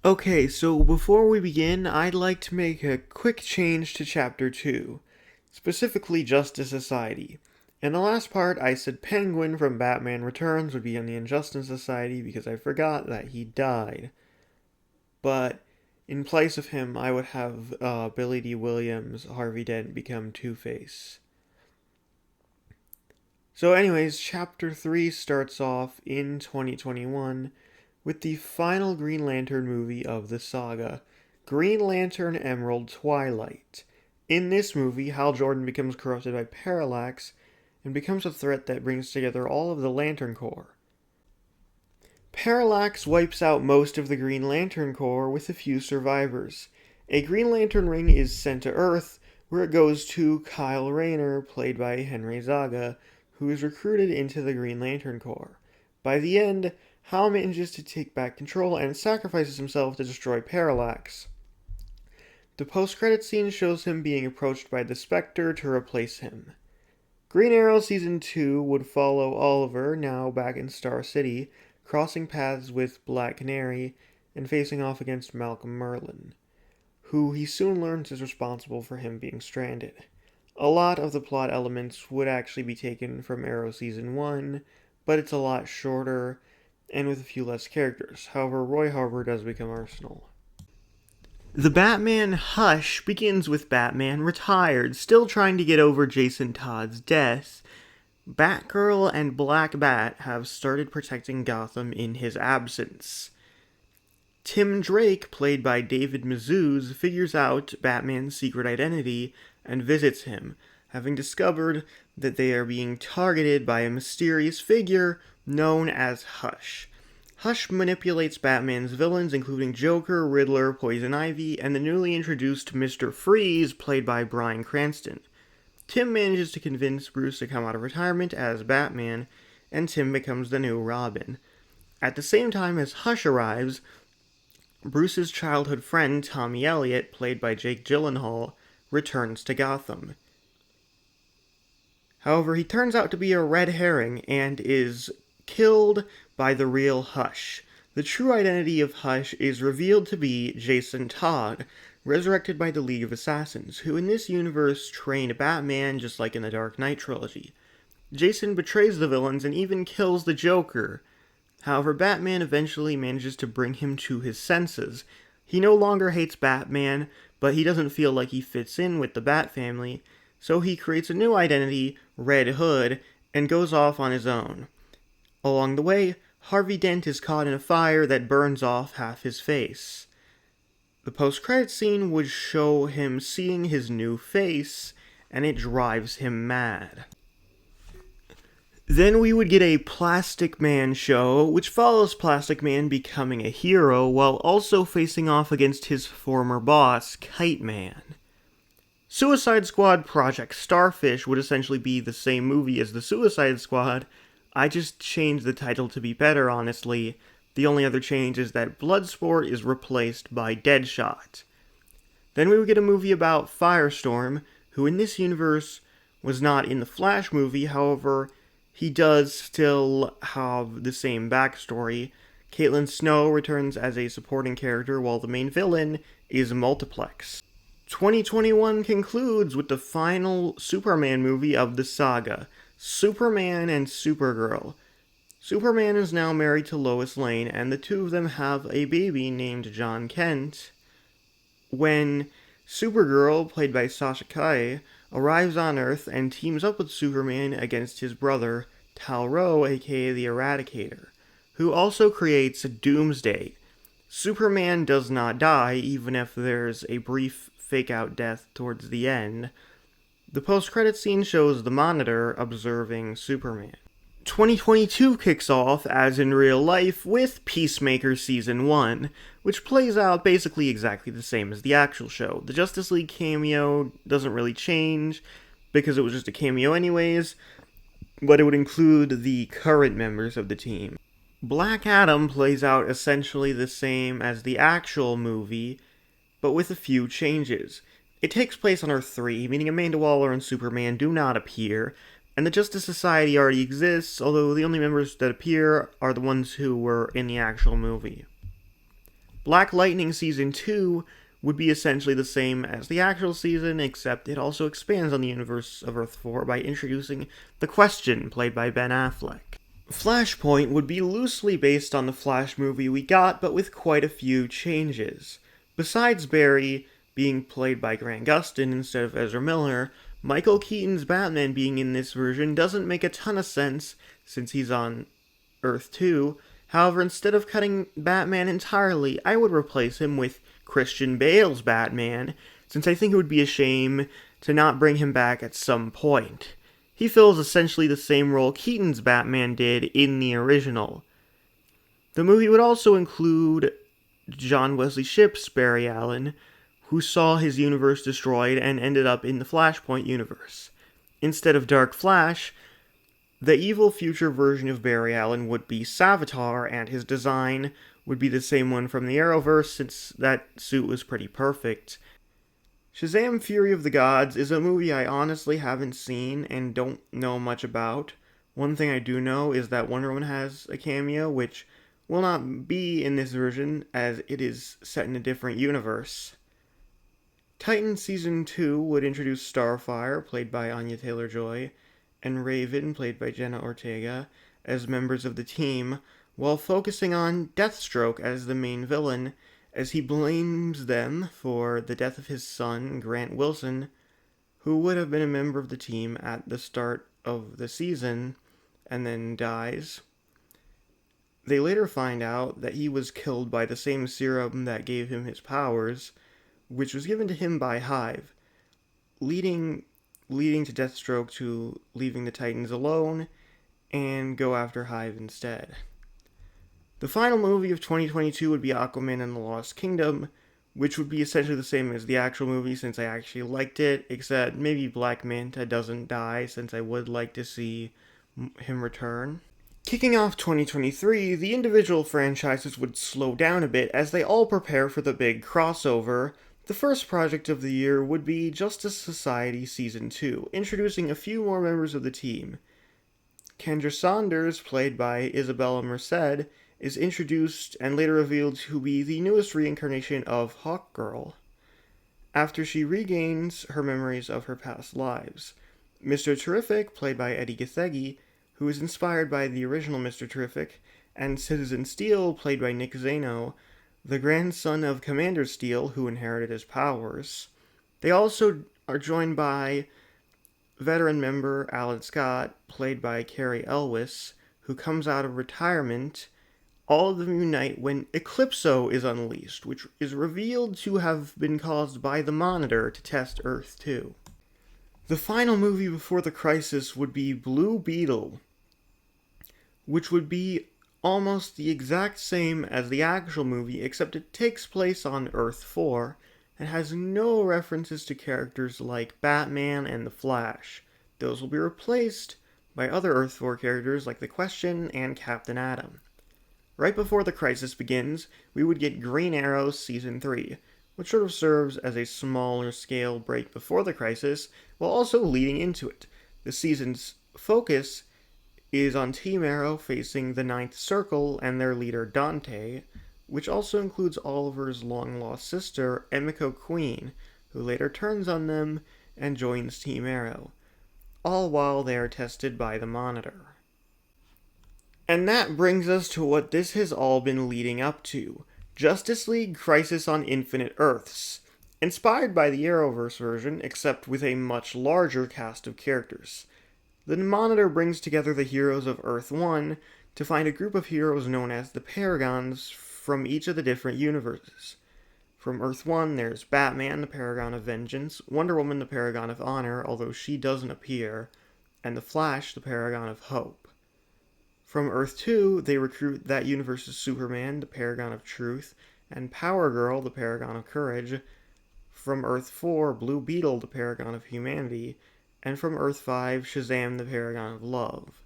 Okay, so before we begin, I'd like to make a quick change to Chapter 2, specifically Justice Society. In the last part, I said Penguin from Batman Returns would be on the Injustice Society because I forgot that he died. But in place of him, I would have Billy D. Williams, Harvey Dent become Two-Face. So anyways, Chapter 3 starts off in 2021 with the final Green Lantern movie of the saga, Green Lantern Emerald Twilight. In this movie, Hal Jordan becomes corrupted by Parallax and becomes a threat that brings together all of the Lantern Corps. Parallax wipes out most of the Green Lantern Corps with a few survivors. A Green Lantern ring is sent to Earth, where it goes to Kyle Rayner, played by Henry Zaga, who is recruited into the Green Lantern Corps. By the end, Hal manages to take back control and sacrifices himself to destroy Parallax. The post-credit scene shows him being approached by the Spectre to replace him. Green Arrow Season 2 would follow Oliver, now back in Star City, crossing paths with Black Canary and facing off against Malcolm Merlyn, who he soon learns is responsible for him being stranded. A lot of the plot elements would actually be taken from Arrow Season 1, but it's a lot shorter and with a few less characters. However, Roy Harper does become Arsenal. The Batman Hush begins with Batman retired, still trying to get over Jason Todd's death. Batgirl and Black Bat have started protecting Gotham in his absence. Tim Drake, played by David Mazouz, figures out Batman's secret identity and visits him, having discovered that they are being targeted by a mysterious figure known as Hush. Hush manipulates Batman's villains, including Joker, Riddler, Poison Ivy, and the newly introduced Mr. Freeze, played by Bryan Cranston. Tim manages to convince Bruce to come out of retirement as Batman, and Tim becomes the new Robin. At the same time as Hush arrives, Bruce's childhood friend Tommy Elliot, played by Jake Gyllenhaal, returns to Gotham. However, he turns out to be a red herring and is killed by the real Hush. The true identity of Hush is revealed to be Jason Todd, resurrected by the League of Assassins, who in this universe trained Batman just like in the Dark Knight trilogy. Jason betrays the villains and even kills the Joker. However, Batman eventually manages to bring him to his senses. He no longer hates Batman, but he doesn't feel like he fits in with the Bat family, so he creates a new identity, Red Hood, and goes off on his own. Along the way, Harvey Dent is caught in a fire that burns off half his face. The post-credits scene would show him seeing his new face, and it drives him mad. Then we would get a Plastic Man show, which follows Plastic Man becoming a hero while also facing off against his former boss, Kite Man. Suicide Squad Project Starfish would essentially be the same movie as the Suicide Squad. I just changed the title to be better, honestly. The only other change is that Bloodsport is replaced by Deadshot. Then we would get a movie about Firestorm, who in this universe was not in the Flash movie, however, he does still have the same backstory. Caitlin Snow returns as a supporting character, while the main villain is Multiplex. 2021 concludes with the final Superman movie of the saga, Superman and Supergirl. Superman is now married to Lois Lane, and the two of them have a baby named John Kent. When Supergirl, played by Sasha Calle, arrives on Earth and teams up with Superman against his brother, Tal-Rho, aka the Eradicator, who also creates Doomsday. Superman does not die, even if there's a brief fake-out death towards the end. The post-credit scene shows the Monitor observing Superman. 2022 kicks off, as in real life, with Peacemaker Season 1, which plays out basically exactly the same as the actual show. The Justice League cameo doesn't really change, because it was just a cameo anyways, but it would include the current members of the team. Black Adam plays out essentially the same as the actual movie, but with a few changes. It takes place on Earth 3, meaning Amanda Waller and Superman do not appear, and the Justice Society already exists, although the only members that appear are the ones who were in the actual movie. Black Lightning Season 2 would be essentially the same as the actual season, except it also expands on the universe of Earth 4 by introducing The Question, played by Ben Affleck. Flashpoint would be loosely based on the Flash movie we got, but with quite a few changes. Besides Barry being played by Grant Gustin instead of Ezra Miller, Michael Keaton's Batman being in this version doesn't make a ton of sense since he's on Earth 2. However, instead of cutting Batman entirely, I would replace him with Christian Bale's Batman, since I think it would be a shame to not bring him back at some point. He fills essentially the same role Keaton's Batman did in the original. The movie would also include John Wesley Shipp's Barry Allen, who saw his universe destroyed and ended up in the Flashpoint universe. Instead of Dark Flash, the evil future version of Barry Allen would be Savitar, and his design would be the same one from the Arrowverse, since that suit was pretty perfect. Shazam! Fury of the Gods is a movie I honestly haven't seen and don't know much about. One thing I do know is that Wonder Woman has a cameo, which will not be in this version, as it is set in a different universe. Titan Season 2 would introduce Starfire, played by Anya Taylor-Joy, and Raven, played by Jenna Ortega, as members of the team, while focusing on Deathstroke as the main villain, as he blames them for the death of his son, Grant Wilson, who would have been a member of the team at the start of the season, and then dies. They later find out that he was killed by the same serum that gave him his powers, which was given to him by Hive, leading to Deathstroke to leaving the Titans alone and go after Hive instead. The final movie of 2022 would be Aquaman and the Lost Kingdom, which would be essentially the same as the actual movie since I actually liked it, except maybe Black Manta doesn't die since I would like to see him return. Kicking off 2023, the individual franchises would slow down a bit as they all prepare for the big crossover. The first project of the year would be Justice Society Season 2, introducing a few more members of the team. Kendra Saunders, played by Isabella Merced, is introduced and later revealed to be the newest reincarnation of Hawkgirl, after she regains her memories of her past lives. Mr. Terrific, played by Eddie Gathegi, who is inspired by the original Mr. Terrific, and Citizen Steel, played by Nick Zano, the grandson of Commander Steel, who inherited his powers. They also are joined by veteran member Alan Scott, played by Carrie Elwes, who comes out of retirement. All of them unite when Eclipso is unleashed, which is revealed to have been caused by the Monitor to test Earth 2. The final movie before the crisis would be Blue Beetle, which would be almost the exact same as the actual movie, except it takes place on Earth 4 and has no references to characters like Batman and the Flash. Those will be replaced by other Earth 4 characters like The Question and Captain Atom. Right before the crisis begins, we would get Green Arrow Season 3, which sort of serves as a smaller scale break before the crisis, while also leading into it. The season's focus is on Team Arrow facing the Ninth Circle and their leader Dante, which also includes Oliver's long-lost sister, Emiko Queen, who later turns on them and joins Team Arrow, all while they are tested by the Monitor. And that brings us to what this has all been leading up to: Justice League Crisis on Infinite Earths, inspired by the Arrowverse version, except with a much larger cast of characters. The Monitor brings together the heroes of Earth 1 to find a group of heroes known as the Paragons from each of the different universes. From Earth 1, there's Batman, the Paragon of Vengeance, Wonder Woman, the Paragon of Honor, although she doesn't appear, and the Flash, the Paragon of Hope. From Earth 2, they recruit that universe's Superman, the Paragon of Truth, and Power Girl, the Paragon of Courage. From Earth 4, Blue Beetle, the Paragon of Humanity, and from Earth 5, Shazam, the Paragon of Love.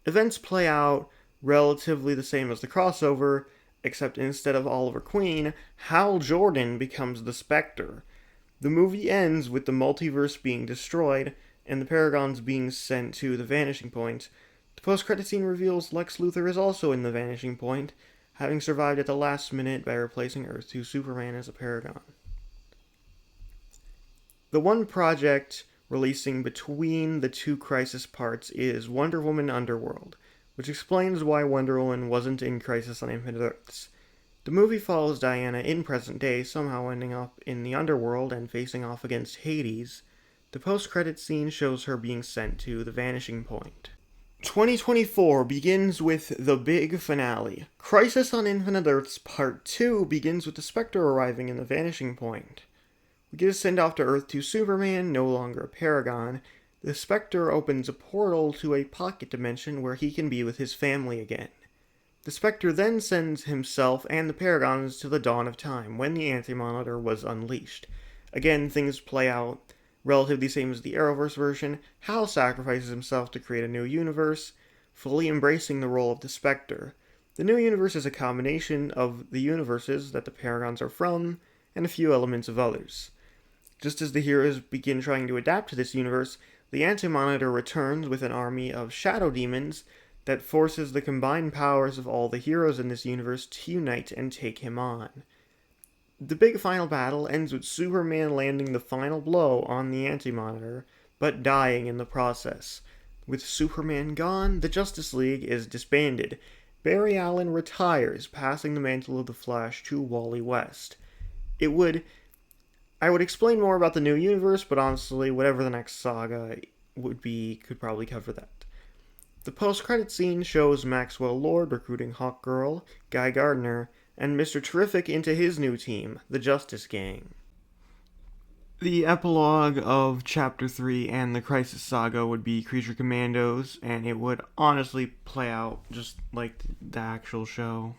Events play out relatively the same as the crossover, except instead of Oliver Queen, Hal Jordan becomes the Spectre. The movie ends with the multiverse being destroyed, and the Paragons being sent to the Vanishing Point. The post-credit scene reveals Lex Luthor is also in the Vanishing Point. having survived at the last minute by replacing Earth 2 Superman as a Paragon. The one project releasing between the two Crisis parts is Wonder Woman Underworld, which explains why Wonder Woman wasn't in Crisis on Infinite Earths. The movie follows Diana in present day, somehow ending up in the Underworld and facing off against Hades. The post-credits scene shows her being sent to the Vanishing Point. 2024 begins with the big finale. Crisis on Infinite Earths Part 2 begins with the Spectre arriving in the Vanishing Point. We get a send-off to Earth 2 Superman, no longer a Paragon. The Spectre opens a portal to a pocket dimension where he can be with his family again. The Spectre then sends himself and the Paragons to the dawn of time, when the Anti-Monitor was unleashed. Again, things play out relatively the same as the Arrowverse version. Hal sacrifices himself to create a new universe, fully embracing the role of the Spectre. The new universe is a combination of the universes that the Paragons are from, and a few elements of others. Just as the heroes begin trying to adapt to this universe, the Anti-Monitor returns with an army of shadow demons that forces the combined powers of all the heroes in this universe to unite and take him on. The big final battle ends with Superman landing the final blow on the Anti-Monitor, but dying in the process. With Superman gone, the Justice League is disbanded. Barry Allen retires, passing the mantle of the Flash to Wally West. I would explain more about the new universe, but honestly, whatever the next saga would be could probably cover that. The post-credit scene shows Maxwell Lord recruiting Hawkgirl, Guy Gardner, and Mr. Terrific into his new team, the Justice Gang. The epilogue of Chapter 3 and the Crisis Saga would be Creature Commandos, and it would honestly play out just like the actual show.